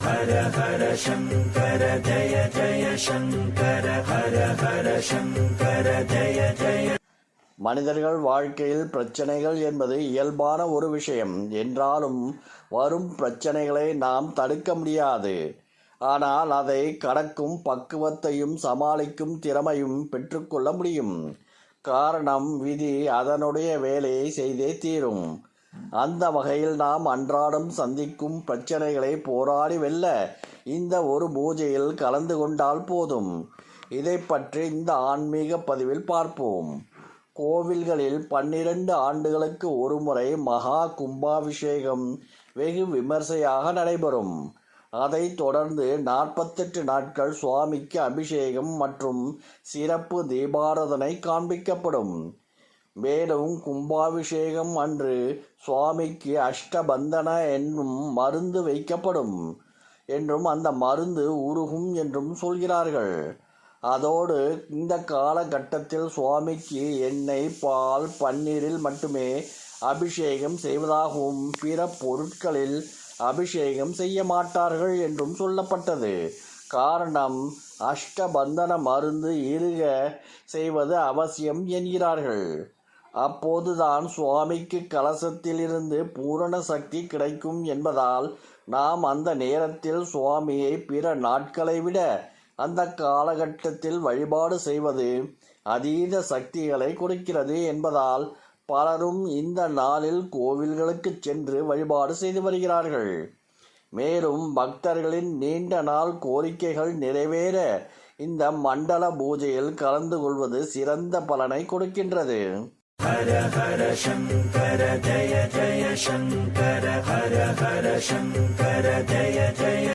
ஹர ஹர சங்கர ஜய ஜய சங்கர ஹர ஹர சங்கர ஜய ஜய. மனிதர்கள் வாழ்க்கையில் பிரச்சனைகள் என்பது இயல்பான ஒரு விஷயம் என்றாலும் வரும் பிரச்சனைகளை நாம் தடுக்க முடியாது. ஆனால் அதை கடக்கும் பக்குவத்தையும் சமாளிக்கும் திறமையும் பெற்றுக்கொள்ள முடியும். காரணம், விதி அதனுடைய வேலையை செய்தே தீரும். அந்த வகையில் நாம் அன்றாடம் சந்திக்கும் பிரச்சனைகளை போராடி வெல்ல இந்த ஒரு பூஜையில் கலந்து கொண்டால் போதும். இதை பற்றி இந்த ஆன்மீக பதிவில் பார்ப்போம். கோவில்களில் 12 ஆண்டுகளுக்கு ஒருமுறை மகா கும்பாபிஷேகம் வெகு விமர்சையாக நடைபெறும். அதைத் தொடர்ந்து 48 நாட்கள் சுவாமிக்கு அபிஷேகம் மற்றும் சிறப்பு தீபாராதனை காண்பிக்கப்படும். மேலும் கும்பாபிஷேகம் அன்று சுவாமிக்கு அஷ்டபந்தன என்னும் மருந்து வைக்கப்படும் என்றும் அந்த மருந்து உருகும் என்றும் சொல்கிறார்கள். அதோடு இந்த காலகட்டத்தில் சுவாமிக்கு எண்ணெய், பால், பன்னீரில் மட்டுமே அபிஷேகம் செய்வதாகவும் பிற பொருட்களில் அபிஷேகம் செய்ய மாட்டார்கள் என்றும் சொல்லப்பட்டது. காரணம், அஷ்டபந்தன மருந்து இருக செய்வது அவசியம் என்கிறார்கள். அப்போதுதான் சுவாமிக்கு கலசத்திலிருந்து பூரண சக்தி கிடைக்கும் என்பதால் நாம் அந்த நேரத்தில் சுவாமியை பிற நாட்களை விட அந்த காலகட்டத்தில் வழிபாடு செய்வது அதீத சக்திகளை கொடுக்கிறது என்பதால் பலரும் இந்த நாளில் கோவில்களுக்கு சென்று வழிபாடு செய்து வருகிறார்கள். மேலும் பக்தர்களின் நீண்ட நாள் கோரிக்கைகள் நிறைவேற இந்த மண்டல பூஜையில் கலந்து கொள்வது சிறந்த பலனை கொடுக்கின்றது. ஹர ஹர சங்கர ஜய ஜய சங்கர ஹர ஹர சங்கர ஜய ஜய.